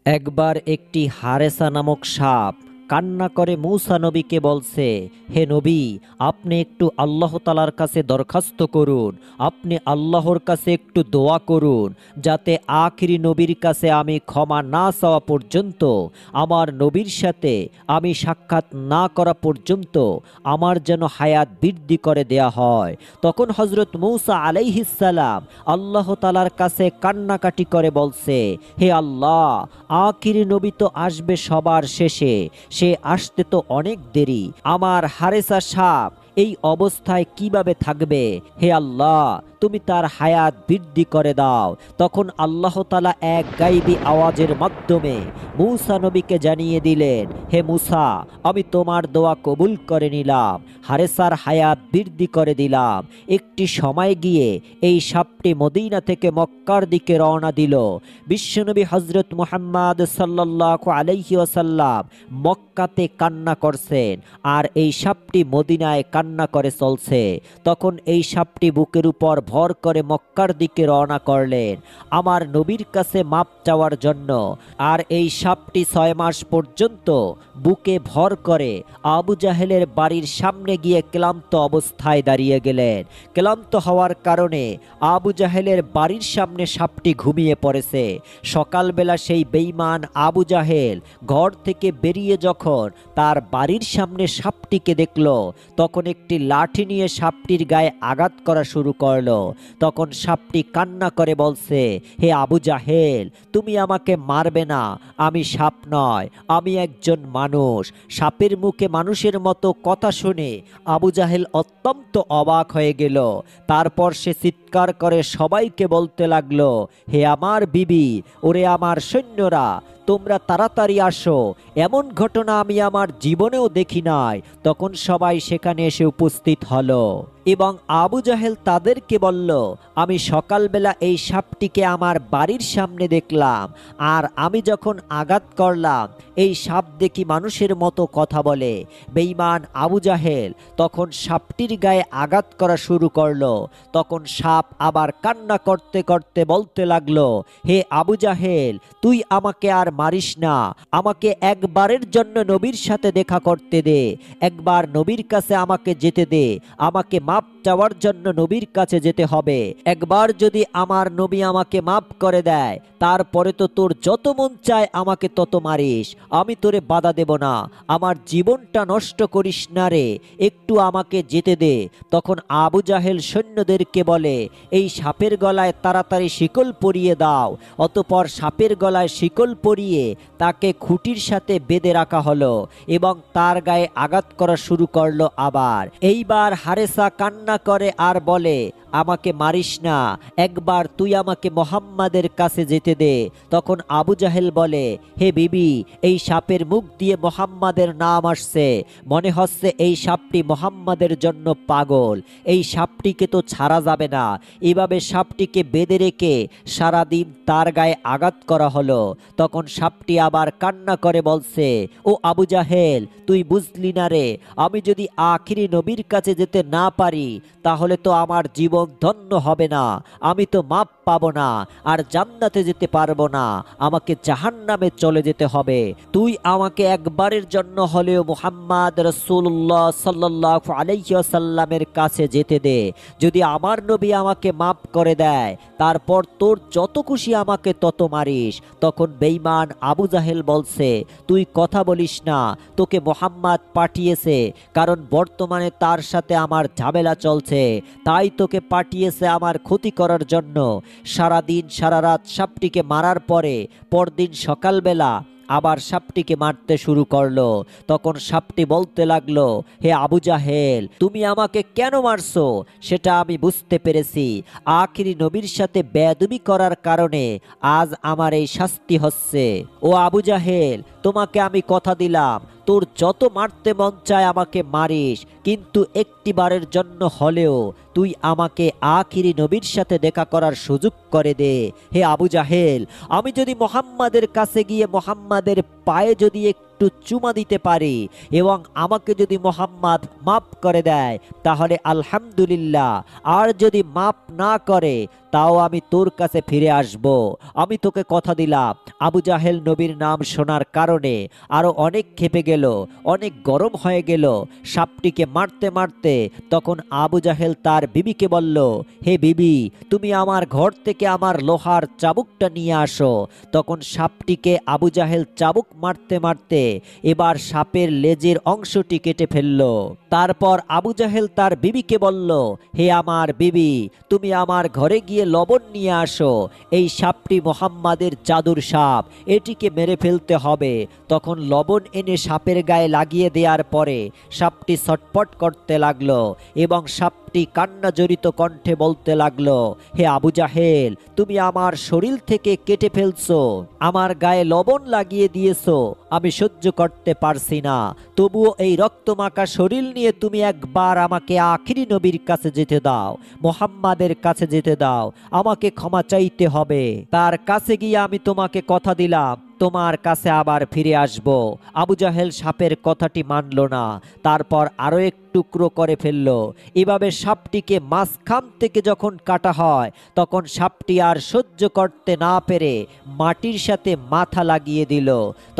একবার একটি হারেসা নামক সাপ কান্না করে মূসা নবীকে বলছে, হে নবী, আপনি একটু আল্লাহ তালার কাছে দরখাস্ত করুন, আপনি আল্লাহর কাছে একটু দোয়া করুন, যাতে আখিরি নবীর কাছে আমি ক্ষমা না চাওয়া পর্যন্ত, আমার নবীর সাথে আমি সাক্ষাৎ না করা পর্যন্ত আমার যেন হায়াত বৃদ্ধি করে দেয়া হয়। তখন হজরত মূসা আলাইহিসসালাম আল্লাহ তালার কাছে কান্নাকাটি করে বলছে, হে আল্লাহ, আখিরি নবী তো আসবে সবার শেষে, সে আসতে তো অনেক দেরি, আমার হারেসা সাপ এই অবস্থায় কিভাবে থাকবে? হে আল্লাহ, তুমি তার হায়াত বৃদ্ধি করে দাও। তখন আল্লাহ তাআলা এক গাইবী আওয়াজের মাধ্যমে মূসা নবীকে জানিয়ে দিলেন, হে মূসা, আমি তোমার দোয়া কবুল করে নিলাম, হারেসার হায়াত বৃদ্ধি করে দিলাম। একটি সময় গিয়ে এই সাপটি মদিনা থেকে মক্কার দিকে রওনা দিল। বিশ্বনবী হজরত মুহাম্মদ সাল্লাল্লাহু আলাইহি ওয়াসাল্লাম মক্কাতে কান্না করছেন, আর এই সাপটি মদিনায় কান্না করে চলছে। তখন এই সাপটি বুকের উপর ভর করে মক্কার দিকে রওনা করলেন আমার নবীর কাছে মাপ চাওয়ার জন্য। আর এই সাপটি 6 মাস পর্যন্ত বুকে ভর করে আবু জাহেলের বাড়ির সামনে গিয়ে ক্লান্ত অবস্থায় দাঁড়িয়ে গেলেন। ক্লান্ত হওয়ার কারণে আবু জাহেলের বাড়ির সামনে সাপটি ঘুমিয়ে পড়েছে। সকালবেলা সেই বেঈমান আবু জাহেল ঘর থেকে বেরিয়ে যখন তার বাড়ির সামনে সাপটিকে দেখল, তখন একটি লাঠি নিয়ে সাপটির গায়ে আঘাত করা শুরু করলো। তখন সাপটি কান্না করে বলছে, হে আবু জাহেল, তুমি আমাকে মারবে না, আমি সাপ নয়, আমি একজন মানুষ। সাপের মুখে মানুষের মতো কথা শুনে আবু জাহেল অত্যন্ত অবাক হয়ে গেল। তারপর সে চিৎকার করে সবাইকে বলতে লাগলো, হে আমার বিবি, ওরে আমার সৈন্যরা, তোমরা তাড়াতাড়ি আসো, এমন ঘটনা আমি আমার জীবনেও দেখি নাই। তখন সবাই সেখানে এসে উপস্থিত হলো এবং আবু জাহেল তাদেরকে বলল, আমি সকালবেলা এই সাপটিকে আমার বাড়ির সামনে দেখলাম, আর আমি যখন আঘাত করলাম এই সাপ দেখি মানুষের মতো কথা বলে। বেঈমান আবু জাহেল তখন সাপটির গায়ে আঘাত করা শুরু করলো। তখন সাপ আবার কান্না করতে করতে বলতে লাগলো, হে আবু জাহেল, তুই আমাকে আর মারিস না, আমাকে একবারের জন্য নবীর সাথে দেখা করতে দে, একবার নবীর কাছে আমাকে যেতে দে, আমাকে মাপ চাওয়ার জন্য নবীর কাছে যেতে হবে। একবার যদি আমার নবী আমাকে মাপ করে দেয়, তারপরে তো তোর যত মন চায় আমাকে তত মারিস, আমি তোরে বাধা দেব না, আমার জীবনটা নষ্ট করিস না রে, একটু আমাকে যেতে দে। তখন আবু জাহেল সৈন্যদেরকে বলে, এই সাপের গলায় তাড়াতাড়ি শিকল পরিয়ে দাও। অতঃপর সাপের গলায় শিকল পরিয়ে তাকে খুঁটির সাথে বেঁধে রাখা হলো এবং তার গায়ে আঘাত করা শুরু করলো। আবার এইবার হারেসা কান্না করে আর বলে, আমাকে মারিস না, একবার তুই আমাকে মোহাম্মদের কাছে যেতে দে। তখন আবু জাহেল বলে, হে বিবি, এই সাপের মুখ দিয়ে মোহাম্মদের নাম আসছে, মনে হচ্ছে এই সাপটি মোহাম্মদের জন্য পাগল, এই সাপটিকে তো ছাড়া যাবে না। এভাবে সাপটিকে বেঁধে রেখে সারাদিন তার গায়ে আঘাত করা হলো। তখন সাপটি আবার কান্না করে বলছে, ও আবু জাহেল, তুই বুঝলি না রে, আমি যদি আখিরি নবীর কাছে যেতে না পারি তাহলে তো আমার জীবন ধন্য হবে না, আমি তো মাপ পাবো না, আর জান্নাতে যেতে পারবো না, আমাকে জাহান্নামে চলে যেতে হবে। তুই আমাকে একবারের জন্য হলেও মুহাম্মদ রাসূলুল্লাহ সাল্লাল্লাহু আলাইহি ওয়াসাল্লামের কাছে যেতে দে। যদি আমার নবী আমাকে মাপ করে দেয়, তারপর তোর যত খুশি আমাকে তত মারিস। তখন বেঈমান আবু জাহেল বলছে, তুই কথা বলিস না, তোকে মোহাম্মদ পাঠিয়েছে, কারণ বর্তমানে তার সাথে আমার ঝামেলা চলছে, তাই তোকে পাঠিয়েছে আমার ক্ষতি করার জন্য। সারাদিন সারা রাত সাপটিকে মারার পরে পরদিন সকালবেলা আবার সাপটিকে মারতে শুরু করলো। তখন সাপটি বলতে লাগলো, হে আবু জাহেল, তুমি আমাকে কেন মারছো সেটা আমি বুঝতে পেরেছি, আখিরি নবীর সাথে বেয়াদবি করার কারণে আজ আমার এই শাস্তি হচ্ছে। ও আবু জাহেল, তোমাকে আমি কথা দিলাম, তোর যত মারতে মন চায় আমাকে মারিস, কিন্তু একটি বারের জন্য হলেও তুই আমাকে আখিরি নবীর সাথে দেখা করার সুযোগ করে দে। হে আবু জাহেল, আমি যদি মোহাম্মদের কাছে গিয়ে মোহাম্মদের পায়ে যদি একটু চুমা দিতে পারি এবং আমাকে যদি মোহাম্মদ মাফ করে দেয় তাহলে আলহামদুলিল্লাহ, আর যদি মাফ না করে তাও আমি তোর কাছে ফিরে আসব। আমি তোকে কথা দিলাম। আবু জাহেল নবীর নাম শোনার কারণে আরো অনেক ক্ষেপে গেল, অনেক গরম হয়ে গেল। সাপটিকে মারতে মারতে তখন আবু জাহেল তার বিবিকে বলল, হে বিবি, তুমি আমার ঘর থেকে আমার লোহার চাবুকটা নিয়ে আসো। তখন সাপটিকে আবু জাহেল চাবুক মারতে মারতে এবার সাপের লেজের অংশটি কেটে ফেলল। তারপর আবু জাহেল তার বিবিকে বলল, হে আমার বিবি, তুমি আমার ঘরে গিয়ে লবণ নিয়ে আসো। এই সাপটি মোহাম্মদের জাদুর সাপ, এটিকে মেরে ফেলতে হবে। তখন লবণ এনে সাপের গায়ে লাগিয়ে দেওয়ার পরে সাপটি ছটফট করতে লাগলো এবং সাপটি কান্না জড়িত কণ্ঠে বলতে লাগলো, হে আবু জাহেল, তুমি আমার শরীর থেকে কেটে ফেলছো, আমার গায়ে লবণ লাগিয়ে দিয়েছো, আমি সহ্য করতে পারছি না। তবুও এই রক্তমাখা শরীর নিয়ে তুমি একবার আমাকে আখিরি নবীর কাছে যেতে দাও, মোহাম্মদের কাছে যেতে দাও। আমাকে ক্ষমা চাইতে হবে। তার কাছে গিয়ে আমি তোমাকে কথা দিলাম তোমার কাছে আবার ফিরে আসব। আবু জাহেল সাপের কথাটি মানল না, তারপর আরো এক টুকরো করে ফেলল। এভাবে সাপটিকে মাঝখান থেকে যখন কাটা হয় তখন সাপটি আর সহ্য করতে না পেরে মাটির সাথে মাথা লাগিয়ে দিল।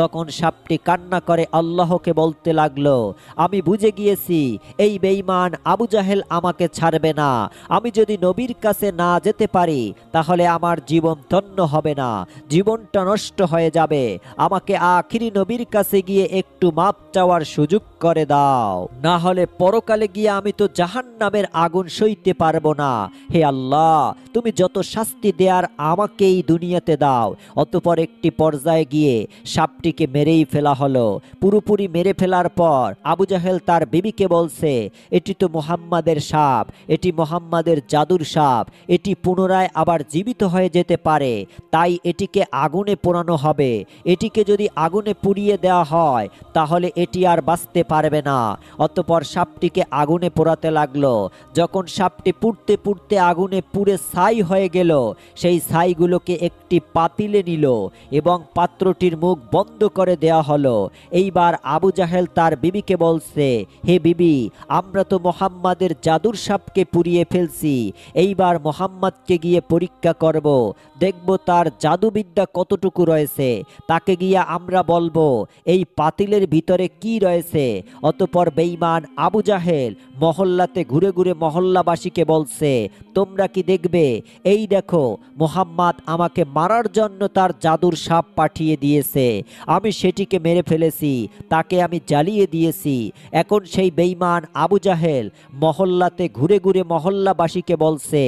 তখন সাপটি কান্না করে আল্লাহকে বলতে লাগলো, আমি বুঝে গিয়েছি এই বেঈমান আবু জাহেল আমাকে ছাড়বে না। আমি যদি নবীর কাছে না যেতে পারি তাহলে আমার জীবন ধন্য হবে না, জীবনটা নষ্ট হয়ে যাবে। আমাকে আখিরি নবীর কাছে গিয়ে একটু মাপ চাওয়ার সুযোগ করে দাও, না হলে পরকালে গিয়ে আমি তো জাহান্নামের আগুন সইতে পারবো না। হে আল্লাহ, তুমি যত শাস্তি দেয়ার আমাকে এই দুনিয়াতে দাও। অতঃপর একটি পর্যায়ে গিয়ে সাপটিকে মেরেই ফেলা হলো। পুরোপুরি মেরে ফেলার পর আবু জাহেল তার বিবিকে বলছে, এটি তো মুহাম্মাদের সাপ, এটি মুহাম্মাদের জাদুর সাপ, এটি পুনরায় আবার জীবিত হয়ে যেতে পারে, তাই এটিকে আগুনে পোড়ানো হবে। এটিকে যদি আগুনে পুড়িয়ে দেওয়া হয় তাহলে এটি আর বাঁচতে পারবে না। অতঃপর সাপটিকে আগুনে পোড়াতে লাগলো। যখন সাপটি পুড়তে পুড়তে আগুনে পুড়ে ছাই হয়ে গেল, সেই ছাইগুলোকে একটি পাতিলে নিল এবং পাত্রটির মুখ বন্ধ করে দেওয়া হলো। এইবার আবু জাহেল তার বিবিকে বলছে, হে বিবি, আমরা তো মোহাম্মদের জাদুর সাপকে পুড়িয়ে ফেলছি, এইবার মোহাম্মদকে গিয়ে পরীক্ষা করব, দেখব তার জাদুবিদ্যা কতটুকু রয়েছে। তাকে গিয়ে আমরা বলবো এই পাতিলের ভিতরে কি রয়েছে। অতঃপর বেঈমান আবু জাহেল মহল্লাতে ঘুরে ঘুরে মহল্লাবাসীকে বলছে, তোমরা কি দেখবে, এই দেখো মুহাম্মদ আমাকে মারার জন্য তার জাদুর সাপ পাঠিয়ে দিয়েছে, আমি সেটিকে মেরে ফেলেছি, তাকে আমি জ্বালিয়ে দিয়েছি। এখন সেই বেঈমান আবু জাহেল মহল্লাতে ঘুরে ঘুরে মহল্লাবাসীকে বলছে,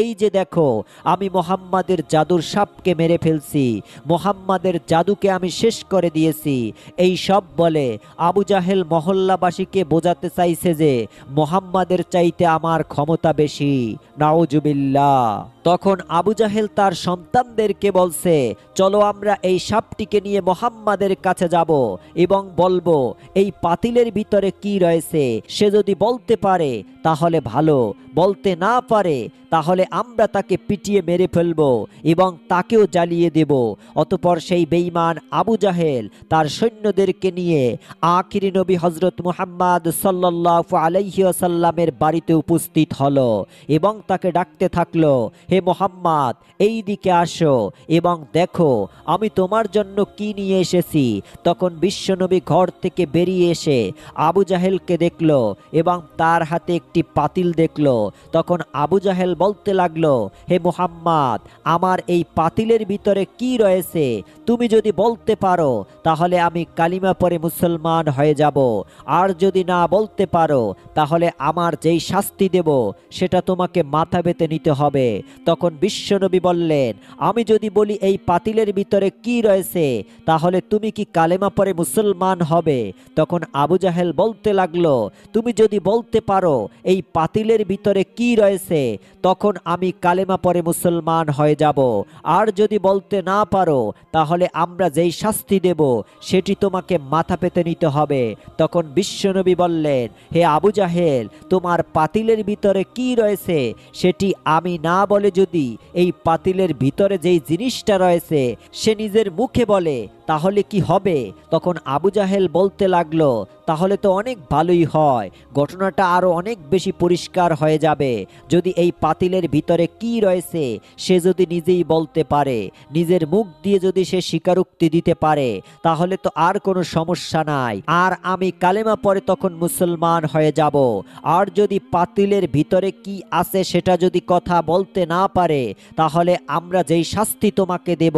এই যে দেখো আমি মুহাম্মাদের জাদুর সাপকে মেরে ফেলছি, মুহাম্মাদের জাদুকে আমি শেষ করে দিয়েছি। এই সব বলে আবু জাহেল মহল্লাবাসীকে বোঝাতে চাইছে যে মুহাম্মাদের চাইতে আমার ক্ষমতা বেশি। নাউজুবিল্লাহ। তখন আবু জাহেল তার সন্তানদেরকে বলছে, চলো আমরা এই সাপটিকে নিয়ে মুহাম্মাদের কাছে যাব এবং বলবো এই পাতিলের ভিতরে কি রয়েছে। সে যদি বলতে পারে তাহলে ভালো, বলতে না পারে তাহলে আমরা তাকে পিটিয়ে মেরে ফেলবো এবং তাকেও জ্বালিয়ে দেব। অতঃপর সেই বেঈমান আবু জাহেল তার সৈন্যদেরকে নিয়ে আখিরি নবী হযরত মুহাম্মদ সাল্লাল্লাহু আলাইহি ওয়াসাল্লামের বাড়িতে উপস্থিত হলো এবং তাকে ডাকতে থাকলো, হে মুহাম্মদ, এই দিকে আসো এবং দেখো আমি তোমার জন্য কি নিয়ে এসেছি। তখন বিশ্বনবী ঘর থেকে বেরিয়ে এসে আবু জাহেলকে দেখলো এবং তার হাতে একটি পাতিল দেখলো। তখন আবু জাহেল বলতে লাগলো, হে মুহাম্মদ, আমার এই পাতিলের ভিতরে কি রয়েছে তুমি যদি বলতে পারো তাহলে আমি কালিমা পড়ে মুসলমান হয়ে যাব, আর যদি না বলতে পারো তাহলে আমার যেই শাস্তি দেব সেটা তোমাকে মাথা পেতে নিতে হবে। তখন বিশ্বনবী বললেন, আমি যদি বলি এই পাতিলের ভিতরে কি রয়েছে তাহলে তুমি কি কালেমা পড়ে মুসলমান হবে? তখন আবু জাহেল বলতে লাগলো, তুমি যদি বলতে পারো এই পাতিলের ভিতরে কি রয়েছে তখন আমি কালেমা পড়ে মুসলমান হয়ে যাব, আর যদি বলতে না পারো তাহলে আমরা যেই শাস্তি দেব সেটি তোমাকে মাথা পেতে নিতে হবে। তখন বিশ্বনবী বললেন, হে আবু জাহেল, তোমার পাতিলের ভিতরে কি রয়েছে সেটি আমি না বলে যদি এই পাতিলের ভিতরে যেই জিনিসটা রয়েছে সে নিজের মুখে বলে তাহলে কি হবে? তখন আবু জাহেল বলতে লাগলো, তাহলে তো অনেক ভালোই হয়, ঘটনাটা আরো অনেক বেশি পরিষ্কার হয়ে যাবে যদি এই পাতিলের ভিতরে কি রয়েছে সে যদি নিজেই বলতে পারে, নিজের মুখ দিয়ে যদি সে স্বীকারোক্তি দিতে পারে, তাহলে তো আর কোনো সমস্যা নাই, আর আমি কালেমা পড়ে তখন মুসলমান হয়ে যাব। আর যদি পাতিলের ভিতরে কি আছে সেটা যদি কথা বলতে না পারে, তাহলে আমরা যেই শাস্তি তোমাকে দেব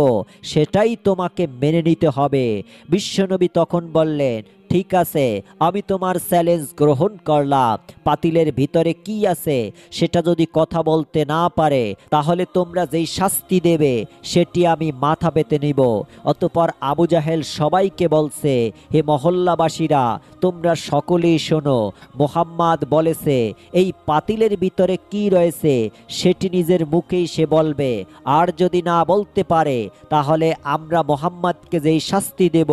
সেটাই তোমাকে মেনে নিতে হবে। বিশ্বনবী তখন বললেন, ঠিক আছে, আমি তোমার চ্যালেঞ্জ গ্রহণ করলাম। পাতিলের ভিতরে কি আছে সেটা যদি কথা বলতে না পারে, তাহলে তোমরা যেই শাস্তি দেবে সেটি আমি মাথা পেতে নিব। অতঃপর আবু জাহেল সবাইকে বলছে, হে মহল্লাবাসীরা, তোমরা সকলেই শোনো, মুহাম্মদ বলেছে এই পাতিলের ভিতরে কি রয়েছে সেটি নিজের মুখেই সে বলবে, আর যদি না বলতে পারে তাহলে আমরা মুহাম্মদকে যেই শাস্তি দেব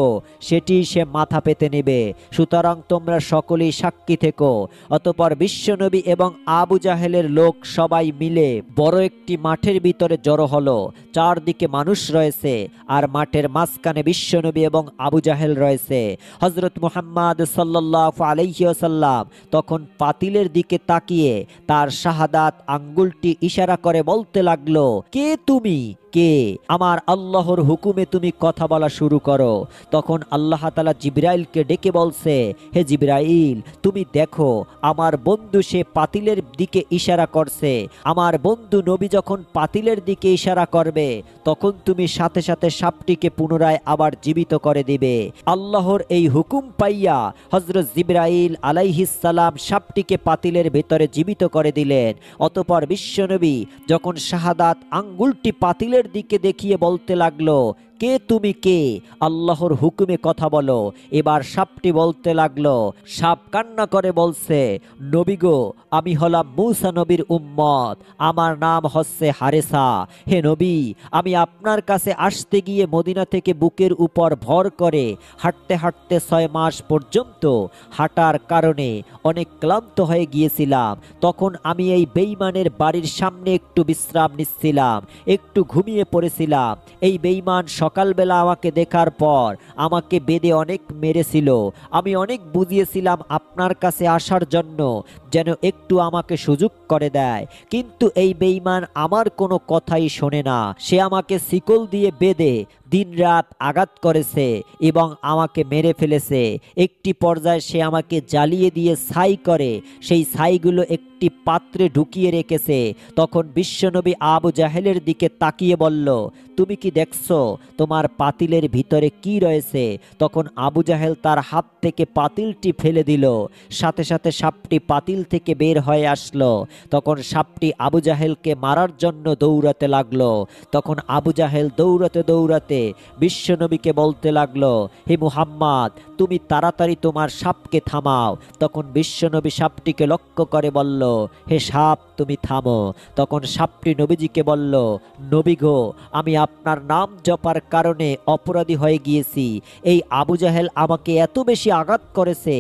সেটি সে মাথা পেতে নেবে। সুতরাং তোমরা সকলেই সাক্ষী থেকো। অতঃপর বিশ্বনবী এবং আবু জাহেলের লোক সবাই মিলে বড় একটি মাঠের ভিতরে জড়ো হলো। চারদিকে মানুষ রয়েছে, আর মাঠের মাঝখানে বিশ্বনবী এবং আবু জাহেল রয়েছে। হযরত মুহাম্মদ সাল্লাল্লাহু আলাইহি ওয়াসাল্লাম তখন পাতিলের দিকে তাকিয়ে তার শাহাদাত আঙ্গুলটি ইশারা করে বলতে লাগলো, কে তুমি? কে? আমার আল্লাহর হুকুমে তুমি কথা বলা শুরু করো। তখন আল্লাহ তাআলা জিবরাইলকে ডেকে বলছে, হে জিবরাইল, তুমি দেখো আমার বন্ধু সে পাতিলের দিকে ইশারা করছে। আমার বন্ধু নবী যখন পাতিলের দিকে ইশারা করবে তখন তুমি সাথে সাথে সাপটিকে পুনরায় আবার জীবিত করে দিবে। আল্লাহর এই হুকুম পাইয়া হযরত জিবরাইল আলাইহিস সালাম সাপটিকে পাতিলের ভিতরে জীবিত করে দিলেন। অতঃপর বিশ্বনবী যখন শাহাদাত আঙ্গুলটি পাতিলের দিকে দেখিয়ে বলতে লাগলো, কে তুমি? কে? আল্লাহর হুকুমে কথা বলো। এবার সাপটি বলতে লাগলো, সাপ কান্না করে বলছে, নবী গো, আমি হলাম মূসা নবীর উম্মত, আমার নাম হচ্ছে হারেসা। হে নবী, আমি আপনার কাছে আসতে গিয়ে মদিনা থেকে বুকের উপর ভর করে হাঁটতে হাঁটতে 6 মাস পর্যন্ত হাঁটার কারণে অনেক ক্লান্ত হয়ে গিয়েছিলাম। তখন আমি এই বেঈমানের বাড়ির সামনে একটু বিশ্রাম নিচ্ছিলাম, একটু ঘুমিয়ে পড়েছিলাম। এই বেঈমান সকালবেলা আমাকে দেখার পর আমাকে বেদে অনেক মেরেছিল। আমি অনেক বুঝিয়েছিলাম আপনার কাছে আসার জন্য, যেন একটু আমাকে সুযোগ করে দেয়, কিন্তু এই বেঈমান আমার কোনো কথাই শোনে না। সে আমাকে শিকল দিয়ে বেঁধে দিনরাত আঘাত করেছে এবং আমাকে মেরে ফেলেছে। একটি পর্যায়ে সে আমাকে জ্বালিয়ে দিয়ে ছাই করে সেই ছাইগুলো একটি পাত্রে ঢুকিয়ে রেখেছে। তখন বিশ্বনবী আবু জাহেলের দিকে তাকিয়ে বলল, তুমি কি দেখছো তোমার পাতিলের ভিতরে কি রয়েছে? তখন আবু জাহেল তার হাত থেকে পাতিলটি ফেলে দিল, সাথে সাথে সাপটি পাতিল থেকে বের হয়ে আসলো। তখন সাপটি আবু জাহেলকে মারার জন্য দৌড়াতে লাগলো। তখন আবু জাহেল দৌড়াতে দৌড়াতে বিশ্বনবীকে বলতে লাগলো, হে মুহাম্মদ, তুমি তাড়াতাড়ি তোমার সাপকে থামাও। তখন বিশ্বনবী সাপটিকে লক্ষ্য করে বলল, হে সাপ, তুমি থামো। তখন সাপটি নবীজিকে বলল, নবী গো, আমি আপনার নাম জপার কারণে অপরাধী হয়ে গিয়েছি। এই আবু জাহেল আমাকে এত বেশি আঘাত করেছে,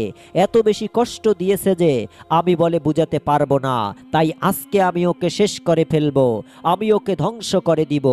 এত বেশি কষ্ট দিয়েছে যে আমি বলে বুঝাতে পারবো না। তাই আজকে আমি ওকে শেষ করে ফেলবো, আমি ওকে ধ্বংস করে দিব।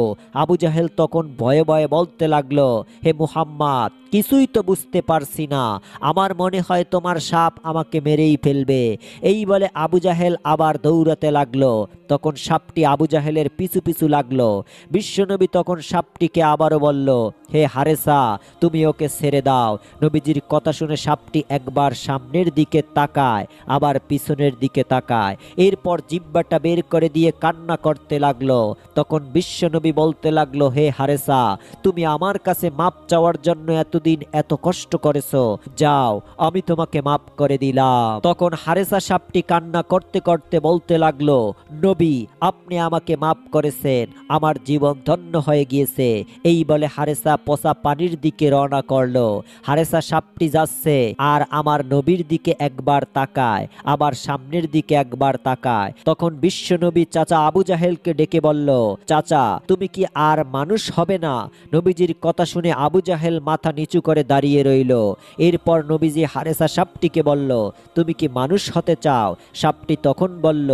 আবু জাহেল তখন ভয়ে ভয়ে বলতে লাগলো, হে মুহাম্মদ, কিছুই তো বুঝতে পারছি না, আমার মনে হয় তোমার সাপ আমাকে মেরেই ফেলবে। এই বলে আবু জাহেল আবার দৌড়াতে লাগলো। তখন সাপটি আবু জাহেলের পিছু পিছু লাগলো। বিশ্বনবী তখন সাপটিকে আবারও বলল, হে হারেসা, তুমি ওকে ছেড়ে দাও। নবীজির কথা শুনে সাপটি একবার সামনের দিকে তাকায়, আবার পিছনের দিকে তাকায়, এরপর জিহ্বাটা বের করে দিয়ে কান্না করতে লাগলো। তখন বিশ্বনবী বলতে লাগলো, হে হারেসা, তুমি আমার কাছে মাপ চাওয়ার জন্য এতদিন এত কষ্ট করেছো, যাও, আমি তোমাকে মাপ করে দিলাম। তখন হারেসা সাপটি কান্না করতে করতে বলতে লাগলো, নবী, আপনি আমাকে মাপ করেছেন, আমার জীবন ধন্য হয়ে গিয়েছে। এই বলে হারেসা পচা পানির দিকে রওনা করলো। হারেসা সাপটি যাচ্ছে আর আমার নবীর দিকে একবার তাকায়, আবার সামনের দিকে একবার তাকায়। তখন বিশ্বনবী চাচা আবু জাহেলকে ডেকে বলল, চাচা, তুমি কি আর মানুষ হবে না? নবীজির কথা শুনে আবু জাহেল মাথা নিচু করে দাঁড়িয়ে রইল। এরপর নবীজি হারেসা সাপটিকে বলল, তুমি কি মানুষ হতে চাও? সাপটি তখন বলল,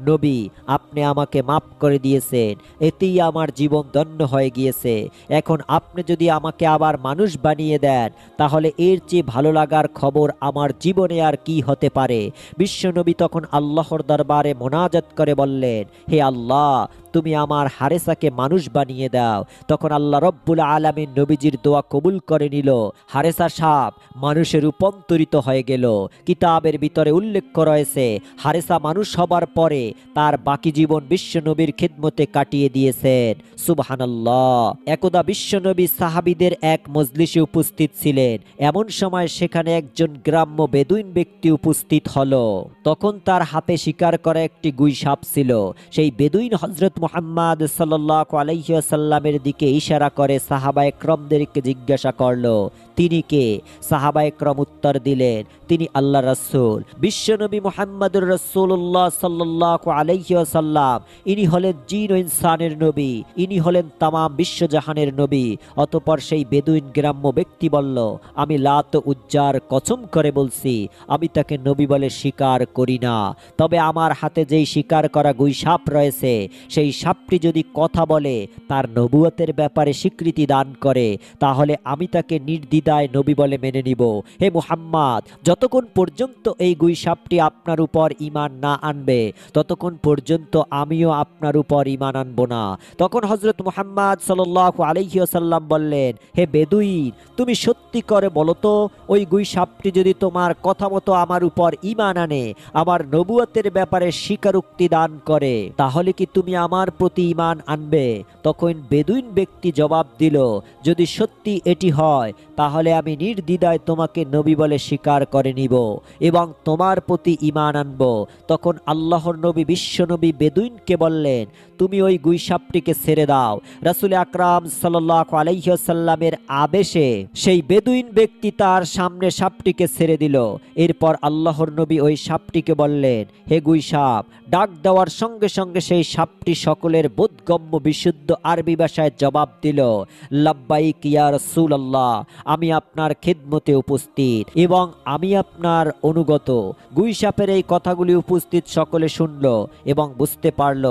নবী, আপনি আমাকে মাফ করে দিয়েছেন, এতেই আমার জীবন ধন্য হয়ে গিয়েছে। এখন আপনি যদি আমাকে আবার মানুষ বানিয়ে দেন, তাহলে এর চেয়ে ভালো লাগার খবর আমার জীবনে আর কি হতে পারে। বিশ্বনবী তখন আল্লাহর দরবারে মোনাজাত করে বললেন, হে আল্লাহ, তুমি আমার হারেসাকে মানুষ বানিয়ে দাও। তখন আল্লাহ রব্বুল আলামিন নবীজির দোয়া কবুল করে নিল। হারেসা সাপ মানুষে রূপান্তরিত হয়ে গেল। কিতাবের ভিতরে উল্লেখ রয়েছে, হারেসা মানুষ হবার পরে তার বাকি জীবন বিশ্বনবীর খিদমতে কাটিয়ে দিয়েছেন। সুবহানাল্লাহ। একদা বিশ্বনবী সাহাবীদের এক মজলিসে উপস্থিত ছিলেন। এমন সময় সেখানে একজন গ্রাম্য বেদুইন ব্যক্তি উপস্থিত হলো। তখন তার হাতে শিকার করা একটি গুই সাপ ছিল। সেই বেদুইন হযরত মুহাম্মদ সাল্লাল্লাহু আলাইহি ওয়াসাল্লামের দিকে ইশারা করে সাহাবায়ে কেরামদেরকে জিজ্ঞাসা করলো, তিনি কে? সাহাবায়ে কেরাম উত্তর দিলেন, তিনি আল্লাহর রাসূল বিশ্বনবী মুহাম্মদুর রাসূলুল্লাহ সাল্লাল্লাহু আলাইহি ওয়াসাল্লাম। ইনি হলেন জিন ও ইনসানের নবী, ইনি হলেন তামাম বিশ্বজাহানের নবী। অতঃপর সেই বেদুইন গ্রাম্য ব্যক্তি বলল, আমি লাত উজ্জার কসম করে বলছি, আমি তাকে নবী বলে স্বীকার করি না। তবে আমার হাতে যেই শিকার করা গুই সাপ রয়েছে, সেই সাপটি যদি কথা বলে, তার নবুয়তের ব্যাপারে স্বীকৃতি দান করে, তাহলে আমি তাকে নির্দ্বিধায় নবী বলে মেনে নিব। হে মুহাম্মদ, যতক্ষণ পর্যন্ত এই গুই সাপটি আপনার উপর ঈমান না আনবে, ততক্ষণ পর্যন্ত আমিও আপনার উপর ঈমান আনব না। তখন হযরত মুহাম্মদ সাল্লাল্লাহু আলাইহি ওয়াসাল্লাম বললেন, হে বেদুইন, তুমি সত্যি করে বলো তো, ওই গুই সাপটি যদি তোমার কথা মতো আমার উপর ঈমান আনে, আমার নবুয়তের ব্যাপারে স্বীকারোক্তি দান করে, তাহলে কি তুমি আমার প্রতি ঈমান আনবে? তখন বেদুইন ব্যক্তি জবাব দিল, যদি সত্যি এটি হয়, তাহলে আমি নির্দ্বিধায় তোমাকে নবী বলে স্বীকার করে নিব এবং তোমার প্রতি ঈমান আনব। তখন আল্লাহর নবী বিশ্বনবী বেদুইনকে বললেন, তুমি ওই গুই সাপটিকে ছেড়ে দাও। রাসূল আকরাম সাল্লাল্লাহু আলাইহি ওয়াসাল্লামের আদেশে সেই বেদুইন ব্যক্তি তার সামনে সাপটিকে ছেড়ে দিল। এরপর আল্লাহর নবী ওই সাপটিকে বললেন, হে গুই সাপ। ডাক দেওয়ার সঙ্গে সঙ্গে সেই সাপটি সকলের বোধগম্য বিশুদ্ধ আরবি ভাষায় জবাব দিল, লাব্বাইক ইয়া রাসূলুল্লাহ, আমি আপনার খিদমতে উপস্থিত এবং আমি আপনার অনুগত। গুই সাপের এই কথাগুলি উপস্থিত সকলে শুনল এবং বুঝতে পারল।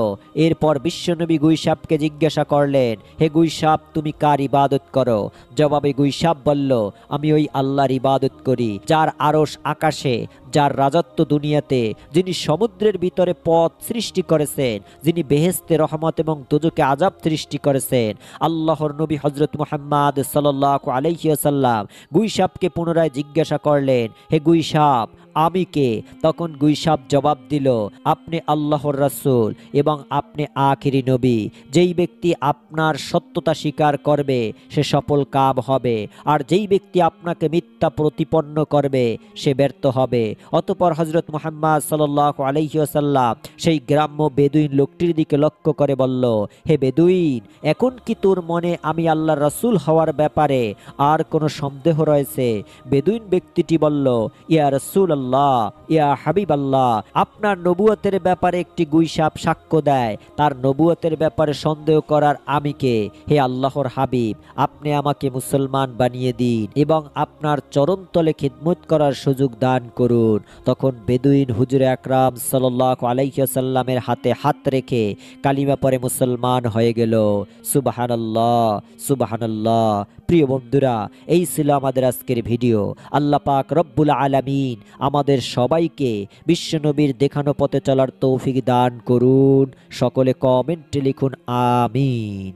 এরপর বিশ্বনবী গুই সাপকে জিজ্ঞাসা করলেন, হে গুই সাপ, তুমি কার ইবাদত করো? জবাবে গুই সাপ বলল, আমি ওই আল্লাহর ইবাদত করি, যার আরশ আকাশে, যার রাজত্ব দুনিয়াতে, যিনি সমুদ্রের ভিতরে পথ সৃষ্টি করেছেন, যিনি বেহেশতে রহমত এবং দোজখে আযাব সৃষ্টি করেছেন। আল্লাহর নবী হযরত মুহাম্মদ সাল্লাল্লাহু আলাইহি ওয়াসাল্লাম গুই সাপকে পুনরায় জিজ্ঞাসা করলেন, হে গুই সাপ, আমি কে? তখন গুই সাপ জবাব দিল, আপনি আল্লাহর রাসূল এবং আপনি আখিরি নবী। যেই ব্যক্তি আপনার সত্যতা স্বীকার করবে, সে সফল কাম হবে, আর যেই ব্যক্তি আপনাকে মিথ্যা প্রতিপন্ন করবে, সে ব্যর্থ হবে। অতঃপর হযরত মুহাম্মদ সাল্লাল্লাহু আলাইহি ওয়াসাল্লাম সেই গ্রাম্য বেদুইন লোকটির দিকে লক্ষ্য করে বলল, হে বেদুইন, এখন কি তোর মনে আমি আল্লাহর রাসূল হওয়ার ব্যাপারে আর কোনো সন্দেহ রয়েছে? বেদুইন ব্যক্তিটি বলল, ইয়া রাসূলুল্লাহ, ইয়া হাবিবাল্লাহ, আপনার নবুয়তের ব্যাপারে একটি গুই সাপ সাক্ষ্য দেয়, তার নবুয়তের ব্যাপারে সন্দেহ করার আমি কে? হে আল্লাহর হাবিব, আপনি আমাকে মুসলমান বানিয়ে দিন এবং আপনার চরণতলে খিদমত করার সুযোগ দান করুন। তখন বেদুইন হুজুরে আকরাম সাল্লাল্লাহু আলাইহি ওয়াসাল্লামের হাতে হাত রেখে কালিমা পড়ে মুসলমান হয়ে গেল। সুবহানাল্লাহ, সুবহানাল্লাহ। প্রিয় বন্ধুরা, এই ছিল আমাদের আজকের ভিডিও। আল্লাহ পাক রব্বুল আলামিন আমাদের সবাইকে বিশ্বনবীর দেখানো পথে চলার তৌফিক দান করুন। সকলে কমেন্টে লিখুন আমিন।